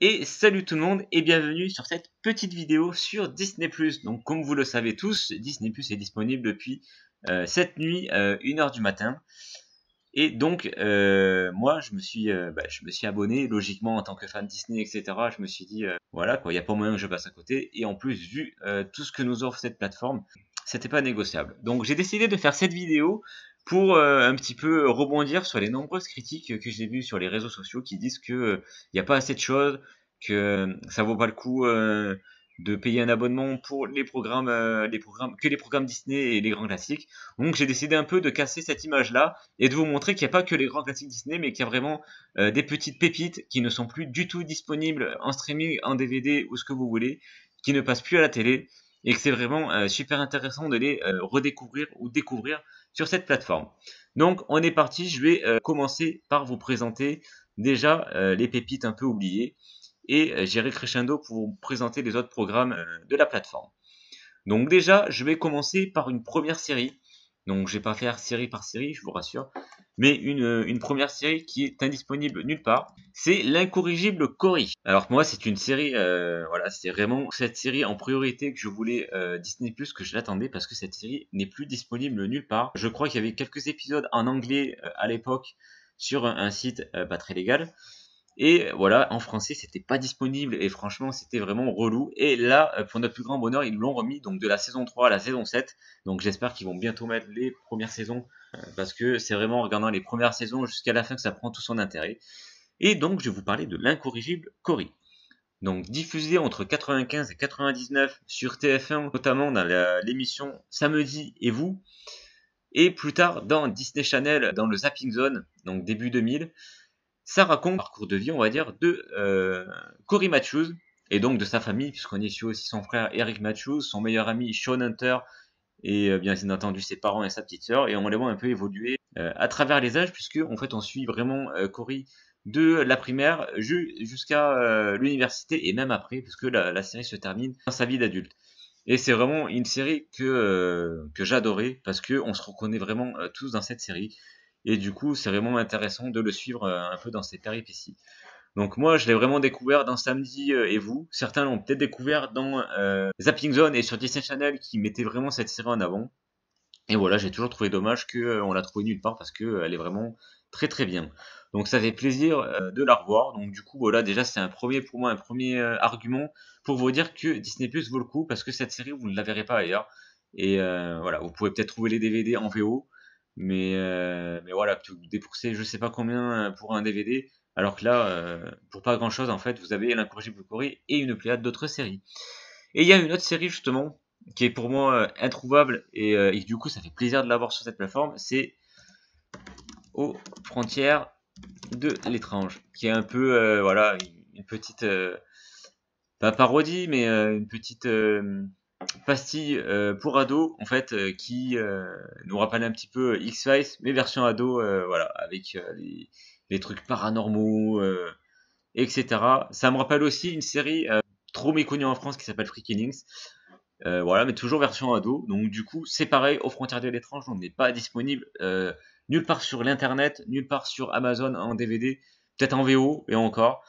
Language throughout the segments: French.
Et salut tout le monde et bienvenue sur cette petite vidéo sur Disney+. Donc comme vous le savez tous, Disney+ est disponible depuis cette nuit, 1h du matin. Et donc moi je me suis abonné logiquement en tant que fan Disney, etc. Je me suis dit voilà quoi, il n'y a pas moyen que je passe à côté. Et en plus vu tout ce que nous offre cette plateforme, c'était pas négociable. Donc j'ai décidé de faire cette vidéo pour un petit peu rebondir sur les nombreuses critiques que j'ai vues sur les réseaux sociaux qui disent que il n'y a pas assez de choses, que ça vaut pas le coup de payer un abonnement pour les programmes Disney et les grands classiques. Donc j'ai décidé un peu de casser cette image-là et de vous montrer qu'il n'y a pas que les grands classiques Disney, mais qu'il y a vraiment des petites pépites qui ne sont plus du tout disponibles en streaming, en DVD ou ce que vous voulez, qui ne passent plus à la télé et que c'est vraiment super intéressant de les redécouvrir ou découvrir sur cette plateforme. Donc on est parti, je vais commencer par vous présenter déjà les pépites un peu oubliées et j'irai crescendo pour vous présenter les autres programmes de la plateforme. Donc déjà, je vais commencer par une première série. Donc je vais pas faire série par série, je vous rassure, mais une première série qui est indisponible nulle part. C'est L'Incorrigible Cory. Alors moi, c'est une série, voilà, c'est vraiment cette série en priorité que je voulais Disney+, que je l'attendais parce que cette série n'est plus disponible nulle part. Je crois qu'il y avait quelques épisodes en anglais à l'époque sur un site pas très légal. Et voilà, en français, c'était pas disponible et franchement, c'était vraiment relou. Et là, pour notre plus grand bonheur, ils l'ont remis donc de la saison 3 à la saison 7. Donc j'espère qu'ils vont bientôt mettre les premières saisons parce que c'est vraiment en regardant les premières saisons jusqu'à la fin que ça prend tout son intérêt. Et donc, je vais vous parler de L'Incorrigible Cory. Donc diffusé entre 95 et 99 sur TF1, notamment dans l'émission Samedi et vous, et plus tard dans Disney Channel dans le Zapping Zone, donc début 2000. Ça raconte le parcours de vie, on va dire, de Cory Matthews, et donc de sa famille, puisqu'on y suit aussi son frère Eric Matthews, son meilleur ami Sean Hunter, et bien entendu ses parents et sa petite sœur, et on les voit un peu évoluer à travers les âges, puisque en fait on suit vraiment Cory de la primaire jusqu'à l'université, et même après, puisque la série se termine dans sa vie d'adulte. Et c'est vraiment une série que j'adorais, parce que on se reconnaît vraiment tous dans cette série. Et du coup, c'est vraiment intéressant de le suivre un peu dans ses péripéties. Donc moi, je l'ai vraiment découvert dans Samedi et vous. Certains l'ont peut-être découvert dans Zapping Zone et sur Disney Channel qui mettait vraiment cette série en avant. Et voilà, j'ai toujours trouvé dommage qu'on la trouve nulle part parce que elle est vraiment très très bien. Donc ça fait plaisir de la revoir. Donc du coup, voilà, déjà c'est un premier pour moi un premier argument pour vous dire que Disney Plus vaut le coup parce que cette série vous ne la verrez pas ailleurs. Et voilà, vous pouvez peut-être trouver les DVD en VO, mais voilà, vous dépensez je sais pas combien pour un DVD, alors que là, pour pas grand chose en fait, vous avez L'Incorrigible Cory et une pléiade d'autres séries. Et il y a une autre série justement qui est pour moi introuvable et du coup ça fait plaisir de l'avoir sur cette plateforme, c'est Aux frontières de l'étrange, qui est un peu voilà une petite pas parodie mais une petite pastille pour ados en fait qui nous rappelle un petit peu X-Files mais version ado, voilà avec les trucs paranormaux etc. Ça me rappelle aussi une série trop méconnue en France qui s'appelle Freakilings. Voilà, mais toujours version ado. Donc du coup, c'est pareil, aux frontières de l'étrange, on n'est pas disponible nulle part sur l'internet, nulle part sur Amazon en DVD, peut-être en VO et encore.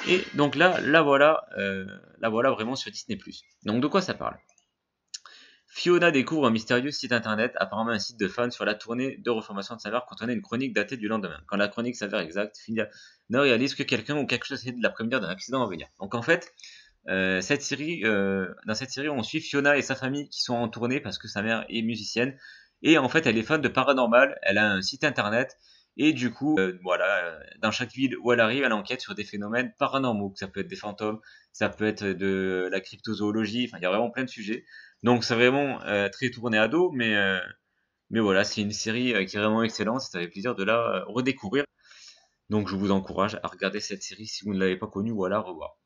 Et donc là voilà vraiment sur Disney+. Donc de quoi ça parle? Fiona découvre un mystérieux site internet, apparemment un site de fans sur la tournée de reformation de sa mère contenant une chronique datée du lendemain. Quand la chronique s'avère exacte, Fiona réalise que quelqu'un ou quelque chose essaie de la prévenir d'un accident à venir. Donc en fait, dans cette série, on suit Fiona et sa famille qui sont en tournée parce que sa mère est musicienne. Et en fait, elle est fan de paranormal. Elle a un site internet. Et du coup, voilà, dans chaque ville où elle arrive, elle enquête sur des phénomènes paranormaux. Ça peut être des fantômes, ça peut être de la cryptozoologie. Enfin, il y a vraiment plein de sujets. Donc, c'est vraiment très tourné ado. Mais voilà, c'est une série qui est vraiment excellente. Ça fait plaisir de la redécouvrir. Donc, je vous encourage à regarder cette série si vous ne l'avez pas connue ou à la revoir.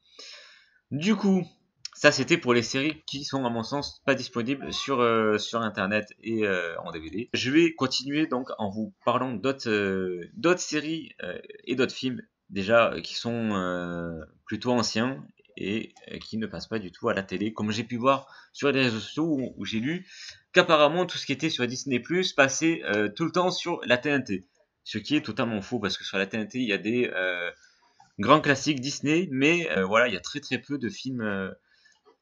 Du coup, ça c'était pour les séries qui sont à mon sens pas disponibles sur internet et en DVD. Je vais continuer donc en vous parlant d'autres séries et d'autres films déjà qui sont plutôt anciens et qui ne passent pas du tout à la télé, comme j'ai pu voir sur les réseaux sociaux où j'ai lu qu'apparemment tout ce qui était sur Disney Plus passait tout le temps sur la TNT. Ce qui est totalement faux parce que sur la TNT il y a grand classique Disney, mais voilà, il y a très peu de films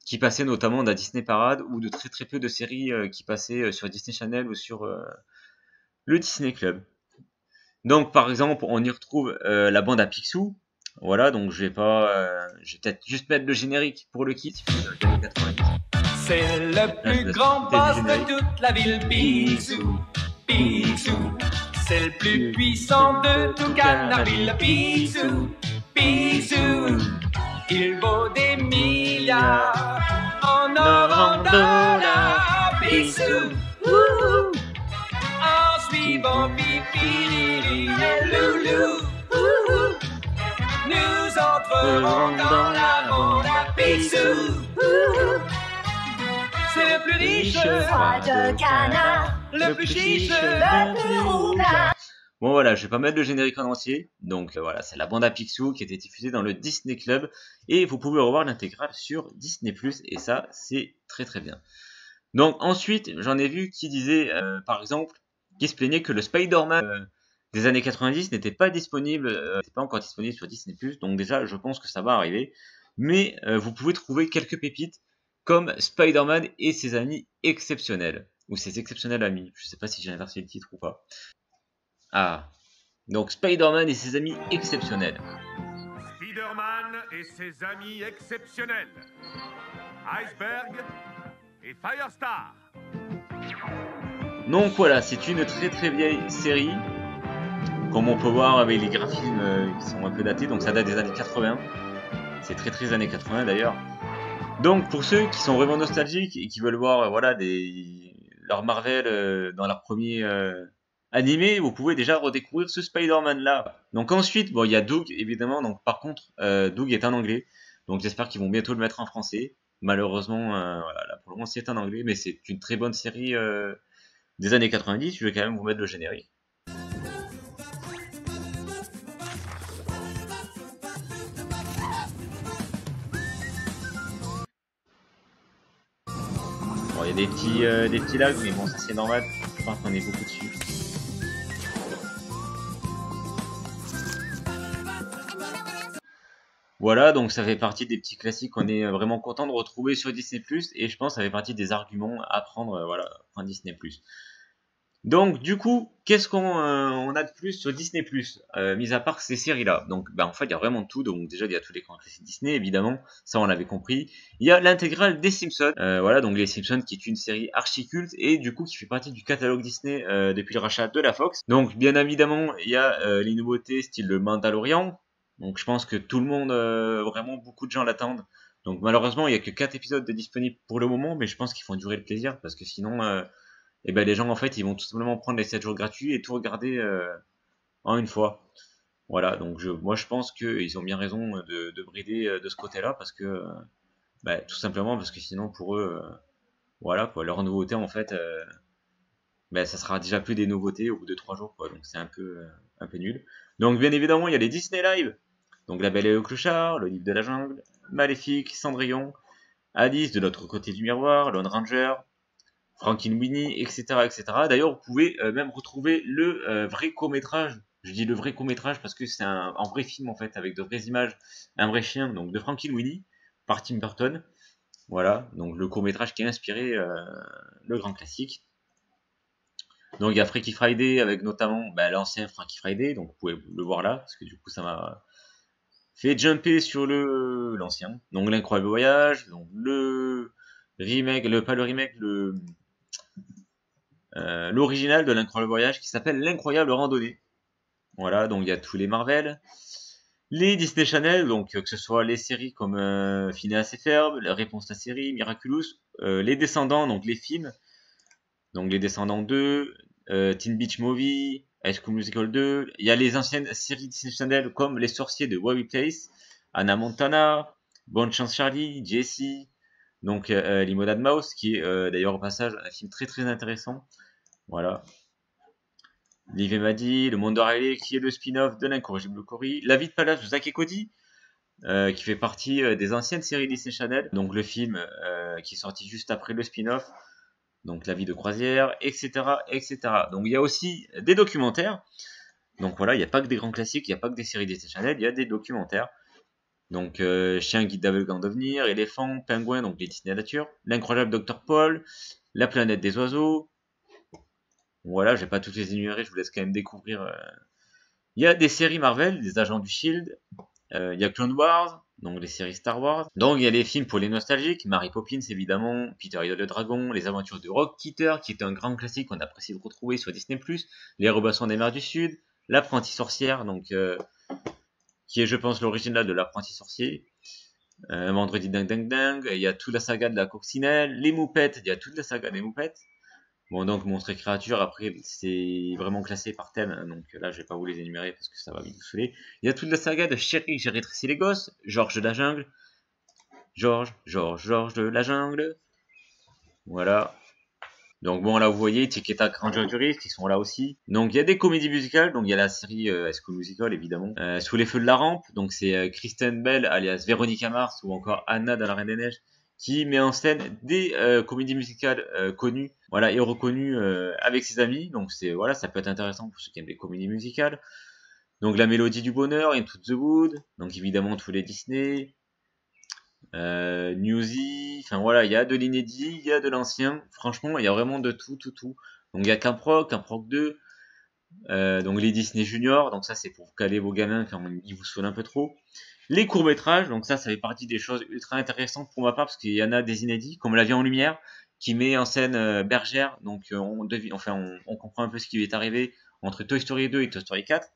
qui passaient notamment dans Disney Parade ou de très peu de séries qui passaient sur Disney Channel ou sur le Disney Club. Donc par exemple, on y retrouve la bande à Picsou. Voilà, donc je vais peut-être juste mettre le générique pour le kit. C'est le plus grand boss de toute la ville, Picsou, Picsou. C'est le plus puissant de tout Canardville, Picsou, Picsou. Il vaut des milliards en or, en dollars, Picsou. En suivant Pipi et Loulou, nous entrerons dans la bande à Picsou. C'est le plus riche de canard, le plus chiche, le plus roublard. Bon voilà, je vais pas mettre le générique en entier. Donc voilà, c'est la bande à Picsou qui a été diffusée dans le Disney Club. Et vous pouvez revoir l'intégrale sur Disney+. Et ça, c'est très bien. Donc ensuite, j'en ai vu qui disaient, par exemple, qui se plaignaient que le Spider-Man des années 90 n'était pas disponible, n'était pas encore disponible sur Disney+. Donc déjà, je pense que ça va arriver. Mais vous pouvez trouver quelques pépites comme Spider-Man et ses amis exceptionnels. Ou ses exceptionnels amis. Je sais pas si j'ai inversé le titre ou pas. Ah, donc Spider-Man et ses amis exceptionnels. Spider-Man et ses amis exceptionnels. Iceberg et Firestar. Donc voilà, c'est une très vieille série. Comme on peut voir avec les graphismes qui sont un peu datés, donc ça date des années 80. C'est très années 80 d'ailleurs. Donc pour ceux qui sont vraiment nostalgiques et qui veulent voir voilà leur Marvel dans leur premier animé, vous pouvez déjà redécouvrir ce Spider-Man là. Donc ensuite, bon, il y a Doug évidemment. Donc par contre, Doug est en anglais. Donc j'espère qu'ils vont bientôt le mettre en français. Malheureusement, voilà, là, pour le moment c'est en anglais, mais c'est une très bonne série des années 90. Je vais quand même vous mettre le générique. Bon, il y a des petits lags, mais bon, ça c'est normal. Je pense qu'on est beaucoup dessus. Voilà, donc ça fait partie des petits classiques qu'on est vraiment content de retrouver sur Disney+, et je pense que ça fait partie des arguments à prendre, voilà, prendre Disney+. Donc du coup, qu'est-ce qu'on a de plus sur Disney+, mis à part ces séries-là? Donc en fait, il y a vraiment tout. Donc déjà, il y a tous les grands classiques Disney, évidemment, ça on l'avait compris. Il y a l'intégrale des Simpsons, voilà, donc les Simpsons qui est une série archi-culte, et du coup qui fait partie du catalogue Disney depuis le rachat de la Fox. Donc bien évidemment, il y a les nouveautés style le Mandalorian. Donc je pense que tout le monde, vraiment beaucoup de gens l'attendent. Donc malheureusement, il n'y a que 4 épisodes de disponibles pour le moment, mais je pense qu'ils font durer le plaisir, parce que sinon, et ben les gens en fait, ils vont tout simplement prendre les 7 jours gratuits et tout regarder en une fois. Voilà, donc moi je pense qu'ils ont bien raison de brider de ce côté-là, parce que, tout simplement parce que sinon pour eux, voilà quoi, leur nouveauté en fait, ça sera déjà plus des nouveautés au bout de 3 jours quoi, donc c'est un peu nul. Donc bien évidemment, il y a les Disney Live. Donc La Belle et le Clochard, Le Livre de la Jungle, Maléfique, Cendrillon, Alice de l'autre côté du miroir, Lone Ranger, Frankenweenie, etc. D'ailleurs, vous pouvez même retrouver le vrai court-métrage. Je dis le vrai court-métrage parce que c'est un vrai film en fait, avec de vraies images, un vrai chien, donc de Frankenweenie, par Tim Burton. Voilà, donc le court-métrage qui a inspiré le grand classique. Donc il y a Freaky Friday avec notamment l'ancien Freaky Friday, donc vous pouvez le voir là, parce que du coup ça m'a fait jumper sur l'ancien. Donc l'incroyable voyage, donc le remake, pas le remake, l'original de l'incroyable voyage qui s'appelle l'incroyable randonnée. Voilà, donc il y a tous les Marvel, les Disney Channel, donc que ce soit les séries comme Phineas et Ferb, La Réponse à la série, Miraculous, les Descendants, donc les films, donc les Descendants 2, Teen Beach Movie, High School Musical 2, il y a les anciennes séries Disney Channel comme Les Sorciers de Waverly Place, Hannah Montana, Bonne Chance Charlie, Jessie, donc Limonade Mouse, qui est d'ailleurs au passage un film très intéressant. Voilà. Liv et Maddie, Le Monde de Riley, qui est le spin-off de l'Incorrigible Cory, La Vie de Palace de Zack et Cody, qui fait partie des anciennes séries Disney Channel, donc le film qui est sorti juste après le spin-off, donc La Vie de Croisière, etc. Donc il y a aussi des documentaires. Donc voilà, il n'y a pas que des grands classiques, il n'y a pas que des séries Disney Channel, il y a des documentaires. Donc Chien guide d'aveugle d'avenir, Éléphant, Pingouin, donc les Disney Nature, L'incroyable Dr Paul, La planète des oiseaux. Voilà, je vais pas toutes les énumérer, je vous laisse quand même découvrir. Il y a des séries Marvel, des agents du Shield, il y a Clone Wars, donc les séries Star Wars. Donc il y a les films pour les nostalgiques, Mary Poppins évidemment, Peter et le Dragon, Les aventures de Rockkeeper, qui est un grand classique qu'on apprécie de retrouver sur Disney+, Les Robinson des mers du Sud, L'apprentie sorcière, donc qui est je pense l'original de L'apprenti sorcier. Un vendredi dingue dingue dingue, il y a toute la saga de la coccinelle, les Moupettes, il y a toute la saga des Moupettes. Bon, donc monstres et créatures, après c'est vraiment classé par thème, hein, donc là je vais pas vous les énumérer parce que ça va vite vous saouler. Il y a toute la saga de Chérie, j'ai rétréci les gosses, Georges de la jungle, Georges de la jungle, voilà. Donc bon, là vous voyez, Tic et Tac, Ranger du Risque, qui sont là aussi. Donc il y a des comédies musicales, donc il y a la série High School Musical évidemment. Sous les feux de la rampe, donc c'est Kristen Bell alias Véronica Mars ou encore Anna dans la Reine des Neiges, qui met en scène des comédies musicales connues, voilà, et reconnues avec ses amis. Donc c'est voilà, ça peut être intéressant pour ceux qui aiment les comédies musicales. Donc La Mélodie du Bonheur, Into the Wood, donc évidemment tous les Disney. Newsy, enfin voilà, il y a de l'inédit, il y a de l'ancien, franchement il y a vraiment de tout. Donc il y a qu'un proc 2, donc les Disney Junior, donc ça c'est pour caler vos gamins quand ils vous saoulent un peu trop. Les courts-métrages, donc ça fait partie des choses ultra intéressantes pour ma part, parce qu'il y en a des inédits, comme La vie en lumière, qui met en scène Bergère, donc on comprend un peu ce qui lui est arrivé entre Toy Story 2 et Toy Story 4.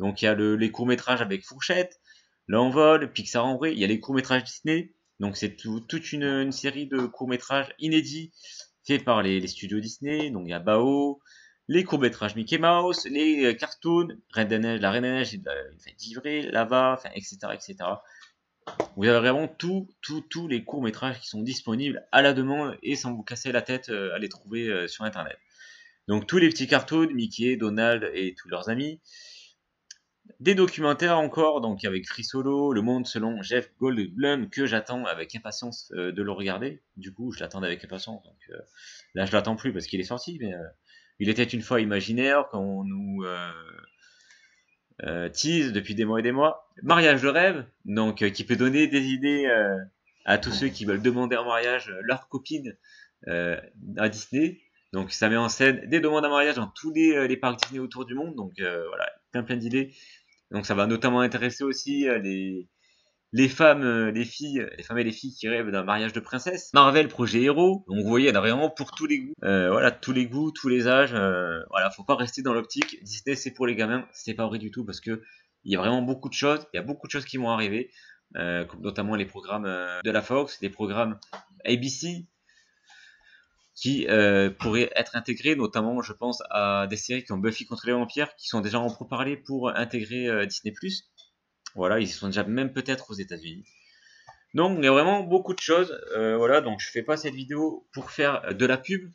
Donc il y a les courts-métrages avec Fourchette, L'Envol, Pixar en vrai, il y a les courts-métrages Disney, donc c'est toute une série de courts-métrages inédits faits par les studios Disney, donc il y a Bao, les courts-métrages Mickey Mouse, les cartoons, Reine des Neiges, La Reine des Neiges, Divré, Lava, etc. Vous avez vraiment tous les courts-métrages qui sont disponibles à la demande et sans vous casser la tête à les trouver sur internet. Donc tous les petits cartoons, Mickey, Donald et tous leurs amis. Des documentaires encore, donc avec Free Solo, Le Monde selon Jeff Goldblum, que j'attends avec impatience de le regarder. Du coup, je l'attends avec impatience. Donc là, je l'attends plus parce qu'il est sorti, mais il était une fois imaginaire quand on nous tease depuis des mois et des mois. Mariage de rêve, donc qui peut donner des idées à tous ceux qui veulent demander en mariage leur copine à Disney. Donc ça met en scène des demandes en mariage dans tous les parcs Disney autour du monde. Donc voilà, plein d'idées. Donc ça va notamment intéresser aussi les femmes, les filles et les filles qui rêvent d'un mariage de princesse. Marvel projet héros. Donc vous voyez, il y en a vraiment pour tous les goûts. Voilà, tous les goûts, tous les âges. Voilà, faut pas rester dans l'optique. Disney c'est pour les gamins, c'est pas vrai du tout parce que il y a vraiment beaucoup de choses. Il y a beaucoup de choses qui vont arriver, comme notamment les programmes de la Fox, des programmes ABC qui pourraient être intégrés, notamment je pense à des séries comme Buffy contre les vampires qui sont déjà en pourparlers pour intégrer Disney+. Voilà, ils sont déjà même peut-être aux États-Unis. Donc il y a vraiment beaucoup de choses. Voilà, donc je fais pas cette vidéo pour faire de la pub,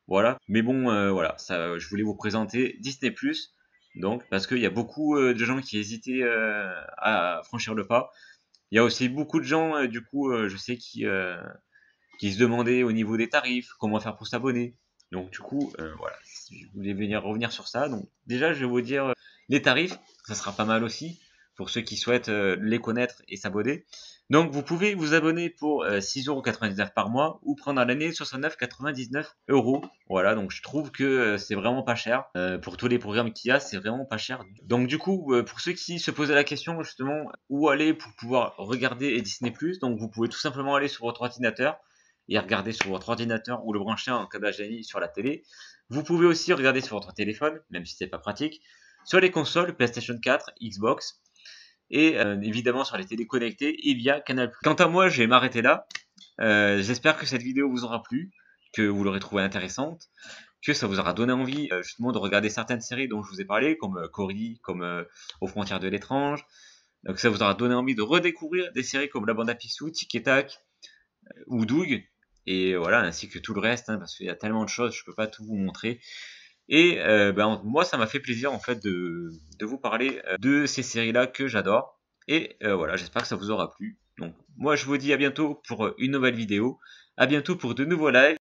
voilà. Mais bon, voilà, ça, je voulais vous présenter Disney+. Donc parce qu'il y a beaucoup de gens qui hésitaient à franchir le pas. Il y a aussi beaucoup de gens, du coup, je sais qui se demandaient au niveau des tarifs, comment faire pour s'abonner. Donc du coup, voilà, je voulais revenir sur ça. Donc déjà, je vais vous dire les tarifs, ça sera pas mal aussi pour ceux qui souhaitent les connaître et s'abonner. Donc vous pouvez vous abonner pour 6,99€ par mois ou prendre à l'année 69,99€. Voilà, donc je trouve que c'est vraiment pas cher. Pour tous les programmes qu'il y a, c'est vraiment pas cher. Donc du coup, pour ceux qui se posaient la question justement où aller pour pouvoir regarder Disney+, donc vous pouvez tout simplement aller sur votre ordinateur et regarder sur votre ordinateur ou le brancher en câble HDMI sur la télé. Vous pouvez aussi regarder sur votre téléphone, même si c'est pas pratique, sur les consoles PlayStation 4, Xbox, et évidemment sur les télés connectées et via Canal+. Quant à moi, je vais m'arrêter là. J'espère que cette vidéo vous aura plu, que vous l'aurez trouvée intéressante, que ça vous aura donné envie justement de regarder certaines séries dont je vous ai parlé, comme Cory, comme Aux frontières de l'étrange. Donc ça vous aura donné envie de redécouvrir des séries comme La Bande à Picsou, Tic et Tac ou Doug. Et voilà, ainsi que tout le reste, hein, parce qu'il y a tellement de choses, je peux pas tout vous montrer. Et moi, ça m'a fait plaisir en fait de vous parler de ces séries-là que j'adore. Et voilà, j'espère que ça vous aura plu. Donc, moi, je vous dis à bientôt pour une nouvelle vidéo. À bientôt pour de nouveaux lives.